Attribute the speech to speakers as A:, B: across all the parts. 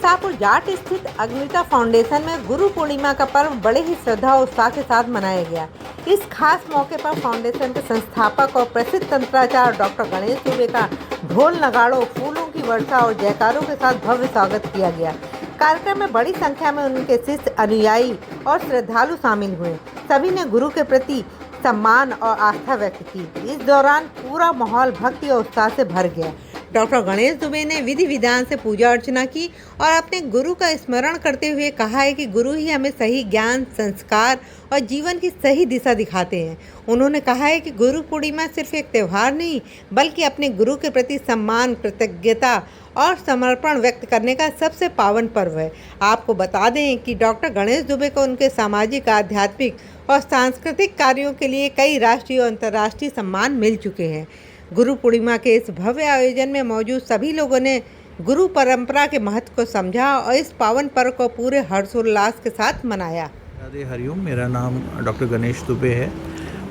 A: मिर्जापुर जाट स्थित अग्निता फाउंडेशन में गुरु पूर्णिमा का पर्व बड़े ही श्रद्धा और उत्साह के साथ मनाया गया। इस खास मौके पर फाउंडेशन के संस्थापक और प्रसिद्ध तंत्राचार्य डॉक्टर गणेश दुबे का ढोल नगाड़ों, फूलों की वर्षा और जयकारों के साथ भव्य स्वागत किया गया। कार्यक्रम में बड़ी संख्या में उनके शिष्य, अनुयायी और श्रद्धालु शामिल हुए। सभी ने गुरु के प्रति सम्मान और आस्था व्यक्त की। इस दौरान पूरा माहौल भक्ति और उत्साह से भर गया। डॉक्टर गणेश दुबे ने विधि विधान से पूजा अर्चना की और अपने गुरु का स्मरण करते हुए कहा है कि गुरु ही हमें सही ज्ञान, संस्कार और जीवन की सही दिशा दिखाते हैं। उन्होंने कहा है कि गुरु पूर्णिमा सिर्फ एक त्यौहार नहीं, बल्कि अपने गुरु के प्रति सम्मान, कृतज्ञता और समर्पण व्यक्त करने का सबसे पावन पर्व है। आपको बता दें कि डॉक्टर गणेश दुबे को उनके सामाजिक, आध्यात्मिक और सांस्कृतिक कार्यों के लिए कई राष्ट्रीय और अंतर्राष्ट्रीय सम्मान मिल चुके हैं। गुरु पूर्णिमा के इस भव्य आयोजन में मौजूद सभी लोगों ने गुरु परंपरा के महत्व को समझा और इस पावन पर्व को पूरे हर्षोल्लास के साथ मनाया।
B: राधे हरिओम। मेरा नाम डॉक्टर गणेश दुबे है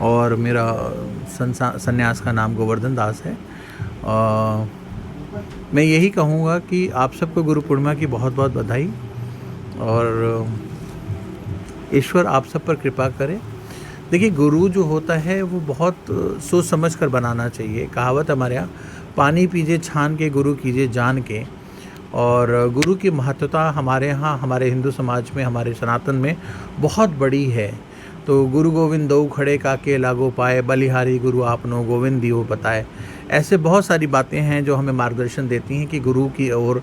B: और मेरा संन्यास का नाम गोवर्धन दास है। मैं यही कहूँगा कि आप सबको गुरु पूर्णिमा की बहुत बहुत बधाई और ईश्वर आप सब पर कृपा करे। देखिए, गुरु जो होता है वो बहुत सोच समझ कर बनाना चाहिए। कहावत हमारे यहाँ, पानी पीजिए छान के, गुरु कीजिए जान के। और गुरु की महत्वता हमारे यहाँ, हमारे हिंदू समाज में, हमारे सनातन में बहुत बड़ी है। तो गुरु गोविंद दो खड़े काके लागो पाए, बलिहारी गुरु आपनो गोविंद दियो बताए। ऐसे बहुत सारी बातें हैं जो हमें मार्गदर्शन देती हैं कि गुरु की ओर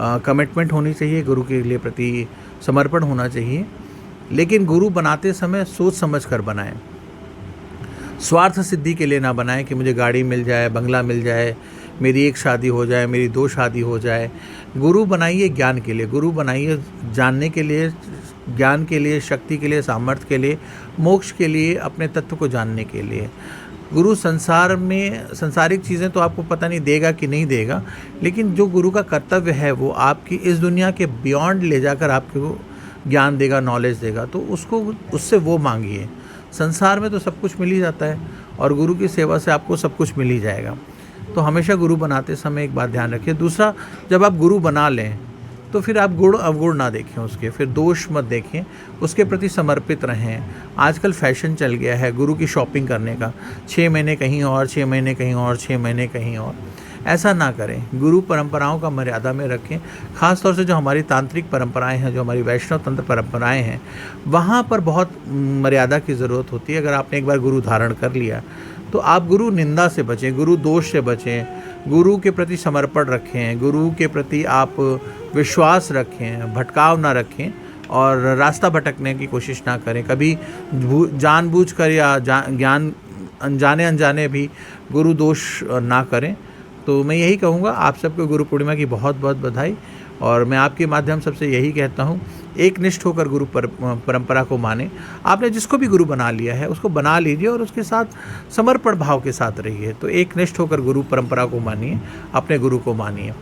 B: कमिटमेंट होनी चाहिए, गुरु के लिए प्रति समर्पण होना चाहिए। लेकिन गुरु बनाते समय सोच समझ कर बनाएं। स्वार्थ सिद्धि के लिए ना बनाएं कि मुझे गाड़ी मिल जाए, बंगला मिल जाए, मेरी एक शादी हो जाए, मेरी दो शादी हो जाए। गुरु बनाइए ज्ञान के लिए, गुरु बनाइए जानने के लिए, ज्ञान के लिए, शक्ति के लिए, सामर्थ्य के लिए, मोक्ष के लिए, अपने तत्व को जानने के लिए। गुरु संसार में संसारिक चीज़ें तो आपको पता नहीं देगा कि नहीं देगा, लेकिन जो गुरु का कर्तव्य है वो आपकी इस दुनिया के बियॉन्ड ले जाकर आपको ज्ञान देगा, नॉलेज देगा। तो उससे वो मांगिए। संसार में तो सब कुछ मिल ही जाता है और गुरु की सेवा से आपको सब कुछ मिल ही जाएगा। तो हमेशा गुरु बनाते समय एक बात ध्यान रखिए। दूसरा, जब आप गुरु बना लें तो फिर आप गुण अवगुण ना देखें उसके, फिर दोष मत देखें, उसके प्रति समर्पित रहें। आजकल फैशन चल गया है गुरु की शॉपिंग करने का, 6 महीने कहीं और, 6 महीने कहीं और, 6 महीने कहीं और। ऐसा ना करें। गुरु परंपराओं का मर्यादा में रखें। ख़ास तौर से जो हमारी तांत्रिक परंपराएं हैं, जो हमारी वैष्णव तंत्र परंपराएं हैं, वहाँ पर बहुत मर्यादा की ज़रूरत होती है। अगर आपने एक बार गुरु धारण कर लिया तो आप गुरु निंदा से बचें, गुरु दोष से बचें, गुरु के प्रति समर्पण रखें, गुरु के प्रति आप विश्वास रखें, भटकाव ना रखें और रास्ता भटकने की कोशिश ना करें। कभी जानबूझकर या ज्ञान अनजाने अनजाने भी गुरु दोष ना करें। तो मैं यही कहूँगा, आप सबको गुरु पूर्णिमा की बहुत बहुत बधाई। और मैं आपके माध्यम सबसे यही कहता हूँ, एक निष्ठ होकर गुरु परंपरा को माने। आपने जिसको भी गुरु बना लिया है उसको बना लीजिए और उसके साथ समर्पण भाव के साथ रहिए। तो एक निष्ठ होकर गुरु परंपरा को मानिए, अपने गुरु को मानिए।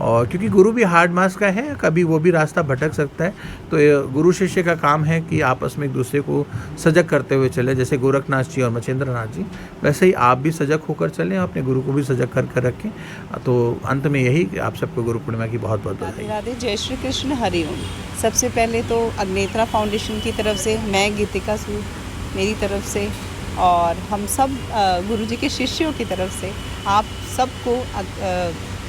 B: और क्योंकि गुरु भी हार्ड मास का है, कभी वो भी रास्ता भटक सकता है। तो गुरु शिष्य का काम है कि आपस में एक दूसरे को सजग करते हुए चले। जैसे गोरखनाथ जी और मच्छिंद्र नाथ जी, वैसे ही आप भी सजग होकर चलें, अपने गुरु को भी सजग कर कर रखें। तो अंत में यही कि आप सबको गुरु पूर्णिमा की बहुत बहुत बधाई।
C: राधे, जय श्री कृष्ण, हरिओम। सबसे पहले तो अग्नेत्रा फाउंडेशन की तरफ से, मैं गीतिका सूद मेरी तरफ से और हम सब गुरु जी के शिष्यों की तरफ से आप सबको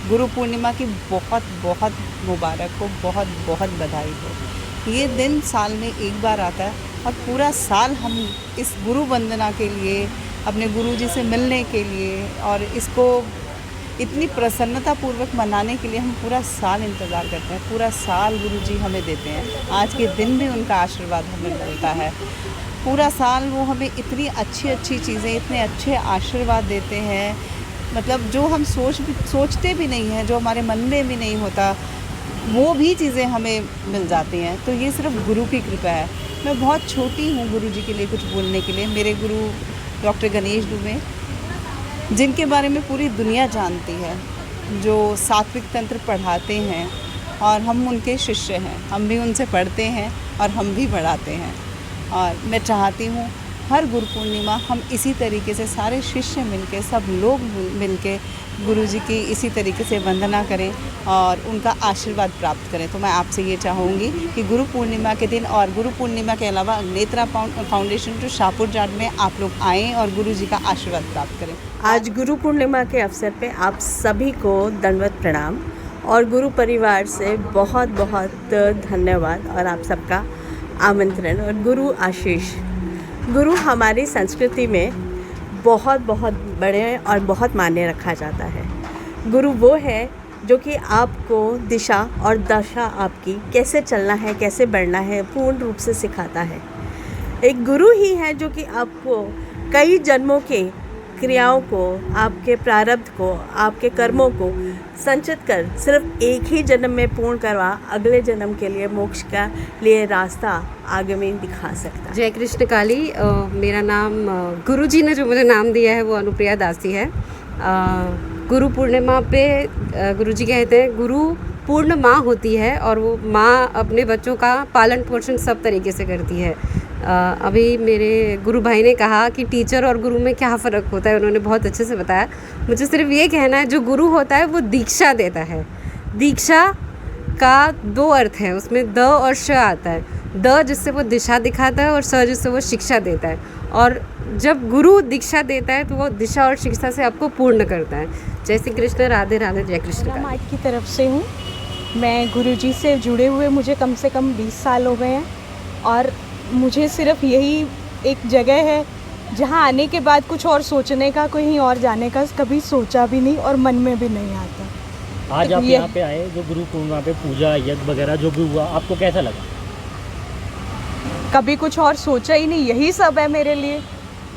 C: गुरु पूर्णिमा की बहुत बहुत मुबारक हो, बहुत बहुत बधाई हो। ये दिन साल में एक बार आता है और पूरा साल हम इस गुरु वंदना के लिए, अपने गुरु जी से मिलने के लिए और इसको इतनी प्रसन्नता पूर्वक मनाने के लिए हम पूरा साल इंतज़ार करते हैं। पूरा साल गुरु जी हमें देते हैं। आज के दिन भी उनका आशीर्वाद हमें मिलता है। पूरा साल वो हमें इतनी अच्छी अच्छी चीज़ें, इतने अच्छे आशीर्वाद देते हैं, मतलब जो हम सोचते भी नहीं हैं, जो हमारे मन में भी नहीं होता, वो भी चीज़ें हमें मिल जाती हैं। तो ये सिर्फ गुरु की कृपा है। मैं बहुत छोटी हूँ गुरु जी के लिए कुछ बोलने के लिए। मेरे गुरु डॉक्टर गणेश दुबे, जिनके बारे में पूरी दुनिया जानती है, जो सात्विक तंत्र पढ़ाते हैं और हम उनके शिष्य हैं। हम भी उनसे पढ़ते हैं और हम भी पढ़ाते हैं। और मैं चाहती हूँ हर गुरु पूर्णिमा हम इसी तरीके से सारे शिष्य मिलके, सब लोग मिलके गुरु जी की इसी तरीके से वंदना करें और उनका आशीर्वाद प्राप्त करें। तो मैं आपसे ये चाहूँगी कि गुरु पूर्णिमा के दिन और गुरु पूर्णिमा के अलावा अग्नेत्रा फाउंडेशन जो शाहपुर जाट में आप लोग आएँ और गुरु जी का आशीर्वाद प्राप्त करें।
D: आज गुरु पूर्णिमा के अवसर पे आप सभी को दंडवत प्रणाम और गुरु परिवार से बहुत बहुत धन्यवाद और आप सबका आमंत्रण और गुरु आशीष। गुरु हमारी संस्कृति में बहुत बहुत बड़े और बहुत मान्य रखा जाता है। गुरु वो है जो कि आपको दिशा और दशा आपकी कैसे चलना है, कैसे बढ़ना है, पूर्ण रूप से सिखाता है। एक गुरु ही है जो कि आपको कई जन्मों के क्रियाओं को, आपके प्रारब्ध को, आपके कर्मों को संचित कर सिर्फ एक ही जन्म में पूर्ण करवा अगले जन्म के लिए मोक्ष का लिए रास्ता आगे में दिखा सकता है।
E: जय कृष्ण काली। मेरा नाम गुरुजी ने जो मुझे नाम दिया है वो अनुप्रिया दासी है। गुरु पूर्णिमा पे गुरुजी कहते हैं गुरु पूर्ण माँ होती है और वो माँ अपने बच्चों का पालन पोषण सब तरीके से करती है। अभी मेरे गुरु भाई ने कहा कि टीचर और गुरु में क्या फ़र्क होता है, उन्होंने बहुत अच्छे से बताया। मुझे सिर्फ ये कहना है जो गुरु होता है वो दीक्षा देता है। दीक्षा का दो अर्थ है, उसमें द और श आता है। द जिससे वो दिशा दिखाता है और स जिससे वो शिक्षा देता है। और जब गुरु दीक्षा देता है तो वो दिशा और शिक्षा से आपको पूर्ण करता है। जय श्री कृष्ण, राधे राधे, जय कृष्ण काली।
F: माइट की तरफ से हूँ मैं। गुरुजी से जुड़े हुए मुझे कम से कम 20 साल हो गए हैं और मुझे सिर्फ यही एक जगह है जहाँ आने के बाद कुछ और सोचने का, कहीं और जाने का कभी सोचा भी नहीं और मन में भी नहीं आता।
G: आज आप यहाँ पे आए, जो गुरु पूर्णिमा पे पूजा यज्ञ वगैरह जो भी हुआ, आपको कैसा लगा?
F: कभी कुछ और सोचा ही नहीं, यही सब है मेरे लिए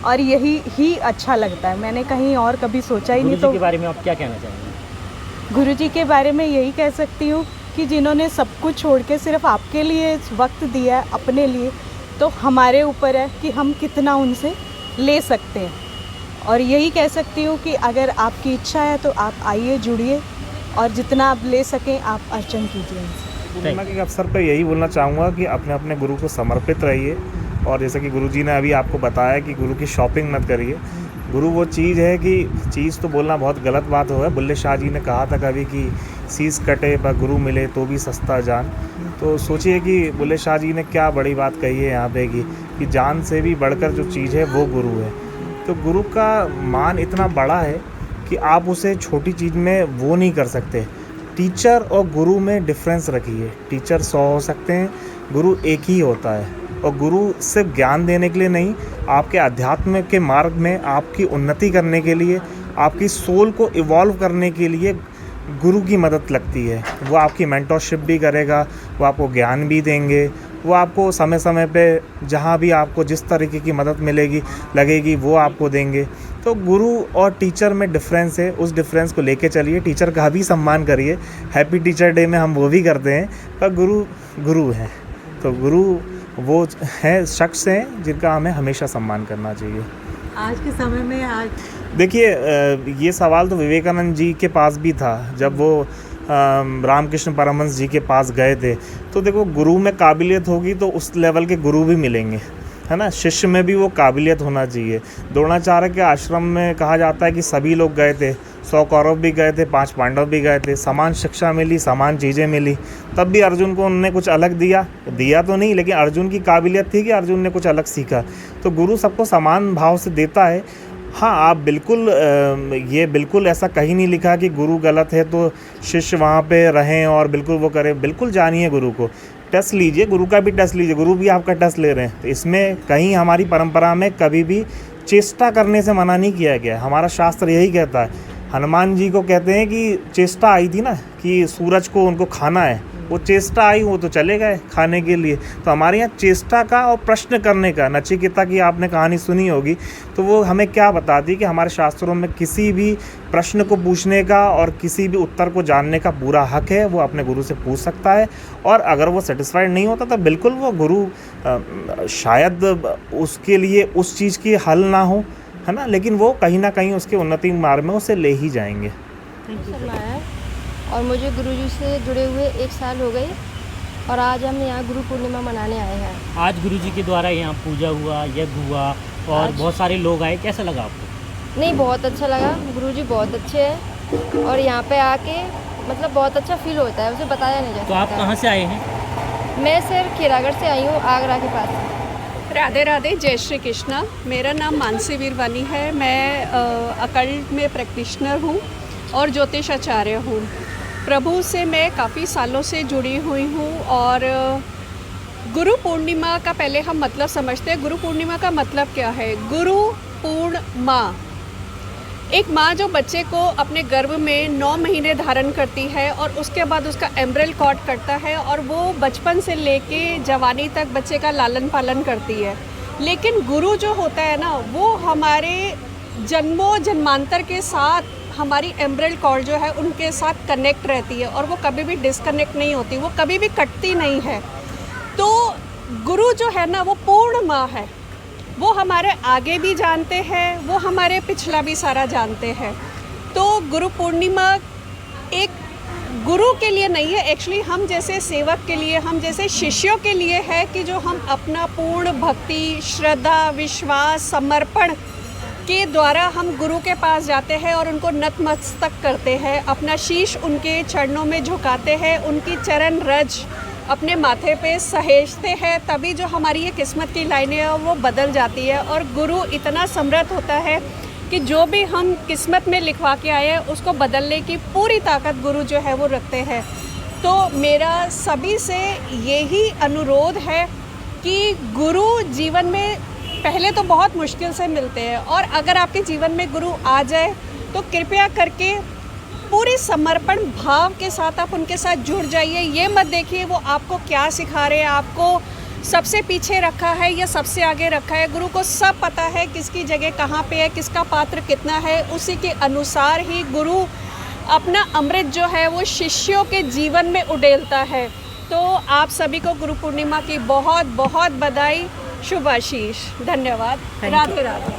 F: और यही ही अच्छा लगता है। मैंने कहीं और कभी सोचा ही नहीं।
G: गुरु जी के बारे में आप क्या कहना चाहेंगे?
F: गुरु जी के बारे में यही कह सकती हूँ कि जिन्होंने सब कुछ छोड़ के सिर्फ आपके लिए वक्त दिया है, अपने लिए, तो हमारे ऊपर है कि हम कितना उनसे ले सकते हैं। और यही कह सकती हूँ कि अगर आपकी इच्छा है तो आप आइए, जुड़िए और जितना आप ले सकें आप अर्चन कीजिए उनसे।
H: पूर्णिमा के अवसर पर यही बोलना चाहूँगा कि अपने अपने गुरु को समर्पित रहिए। और जैसे कि गुरुजी ने अभी आपको बताया कि गुरु की शॉपिंग मत करिए। गुरु वो चीज़ है कि चीज़ तो बोलना बहुत गलत बात हो है। बुल्ले शाह जी ने कहा था कभी कि शीश कटे पर गुरु मिले तो भी सस्ता जान। तो सोचिए कि बुल्ले शाह जी ने क्या बड़ी बात कही है यहाँ पे कि जान से भी बढ़कर जो चीज़ है वो गुरु है। तो गुरु का मान इतना बड़ा है कि आप उसे छोटी चीज़ में वो नहीं कर सकते। टीचर और गुरु में डिफरेंस रखिए। टीचर 100 हो सकते हैं, गुरु एक ही होता है। और गुरु सिर्फ ज्ञान देने के लिए नहीं, आपके अध्यात्म के मार्ग में आपकी उन्नति करने के लिए, आपकी सोल को इवॉल्व करने के लिए गुरु की मदद लगती है। वो आपकी मेंटरशिप भी करेगा, वो आपको ज्ञान भी देंगे, वो आपको समय समय पे जहाँ भी आपको जिस तरीके की मदद मिलेगी लगेगी वो आपको देंगे। तो गुरु और टीचर में डिफरेंस है, उस डिफरेंस को लेके चलिए। टीचर का भी सम्मान करिए। हैप्पी टीचर डे में हम वो भी करते हैं, पर गुरु गुरु हैं। तो गुरु वो हैं, शख्स हैं जिनका हमें हमेशा सम्मान करना चाहिए।
A: आज के समय में आज
H: देखिए, ये सवाल तो विवेकानंद जी के पास भी था जब वो रामकृष्ण परमहंस जी के पास गए थे। तो देखो, गुरु में काबिलियत होगी तो उस लेवल के गुरु भी मिलेंगे, है ना। शिष्य में भी वो काबिलियत होना चाहिए। द्रोणाचार्य के आश्रम में कहा जाता है कि सभी लोग गए थे, 100 कौरव भी गए थे, 5 पांडव भी गए थे, समान शिक्षा मिली, समान चीज़ें मिली। तब भी अर्जुन को उन्होंने कुछ अलग दिया तो नहीं, लेकिन अर्जुन की काबिलियत थी कि अर्जुन ने कुछ अलग सीखा। तो गुरु सबको समान भाव से देता है। हाँ, आप बिल्कुल ये बिल्कुल ऐसा कहीं नहीं लिखा कि गुरु गलत है तो शिष्य वहाँ पे रहें और बिल्कुल वो करें। बिल्कुल जानिए गुरु को, टेस्ट लीजिए, गुरु का भी टेस्ट लीजिए। गुरु भी आपका टेस्ट ले रहे हैं। तो इसमें कहीं हमारी परंपरा में कभी भी चेष्टा करने से मना नहीं किया गया। हमारा शास्त्र यही कहता है। हनुमान जी को कहते हैं कि चेष्टा आई थी ना कि सूरज को उनको खाना है, वो चेष्टा आई, वो तो चले गए खाने के लिए। तो हमारे यहाँ चेष्टा का और प्रश्न करने का, नचिकेता की आपने कहानी सुनी होगी, तो वो हमें क्या बताती है कि हमारे शास्त्रों में किसी भी प्रश्न को पूछने का और किसी भी उत्तर को जानने का पूरा हक है। वो अपने गुरु से पूछ सकता है और अगर वो सेटिस्फाइड नहीं होता तो बिल्कुल वो गुरु शायद उसके लिए उस चीज़ की हल ना हो, है ना, लेकिन वो कहीं ना कहीं उसके उन्नति मार्ग में उसे ले ही जाएंगे।
I: और मुझे गुरुजी से जुड़े हुए 1 साल हो गए और आज हम यहाँ गुरु पूर्णिमा मनाने आए हैं।
G: आज गुरु जी के द्वारा यहाँ पूजा हुआ, यज्ञ हुआ, और
I: आज
G: बहुत सारे लोग आए, कैसा लगा आपको?
I: नहीं, बहुत अच्छा लगा। गुरुजी बहुत अच्छे हैं और यहाँ पे आके मतलब बहुत अच्छा फील होता है, उसे बताया नहीं जा
G: तो आप
I: सकता।
G: कहाँ से आए हैं?
I: मैं सर खीरागढ़ से आई हूँ, आगरा के पास से।
J: राधे राधे, जय श्री कृष्णा। मेरा नाम मानसी वीरवानी है। मैं अकल्ट में प्रैक्टिशनर हूँ और ज्योतिष आचार्य हूँ। प्रभु से मैं काफ़ी सालों से जुड़ी हुई हूँ और गुरु पूर्णिमा का पहले हम मतलब समझते हैं। गुरु पूर्णिमा का मतलब क्या है? गुरु पूर्ण माँ, एक माँ जो बच्चे को अपने गर्भ में 9 महीने धारण करती है और उसके बाद उसका एम्ब्रियल कॉर्ड करता है और वो बचपन से लेके जवानी तक बच्चे का लालन पालन करती है। लेकिन गुरु जो होता है ना, वो हमारे जन्मों जन्मांतर के साथ हमारी एम्ब्रियल कॉर्ड जो है उनके साथ कनेक्ट रहती है और वो कभी भी डिस्कनेक्ट नहीं होती, वो कभी भी कटती नहीं है। तो गुरु जो है ना, वो पूर्ण माँ है। वो हमारे आगे भी जानते हैं, वो हमारे पिछला भी सारा जानते हैं। तो गुरु पूर्णिमा एक गुरु के लिए नहीं है, एक्चुअली हम जैसे सेवक के लिए, हम जैसे शिष्यों के लिए है कि जो हम अपना पूर्ण भक्ति, श्रद्धा, विश्वास, समर्पण के द्वारा हम गुरु के पास जाते हैं और उनको नतमस्तक करते हैं, अपना शीश उनके चरणों में झुकाते हैं, उनकी चरण रज अपने माथे पे सहेजते हैं। तभी जो हमारी ये किस्मत की लाइनें हैं वो बदल जाती है। और गुरु इतना समर्थ होता है कि जो भी हम किस्मत में लिखवा के आए हैं उसको बदलने की पूरी ताकत गुरु जो है वो रखते हैं। तो मेरा सभी से यही अनुरोध है कि गुरु जीवन में पहले तो बहुत मुश्किल से मिलते हैं और अगर आपके जीवन में गुरु आ जाए तो कृपया करके पूरे समर्पण भाव के साथ आप उनके साथ जुड़ जाइए। ये मत देखिए वो आपको क्या सिखा रहे हैं, आपको सबसे पीछे रखा है या सबसे आगे रखा है। गुरु को सब पता है किसकी जगह कहाँ पे है, किसका पात्र कितना है। उसी के अनुसार ही गुरु अपना अमृत जो है वो शिष्यों के जीवन में उड़ेलता है। तो आप सभी को गुरु पूर्णिमा की बहुत बहुत बधाई, शुभ आशीष। धन्यवाद। राधे राधे।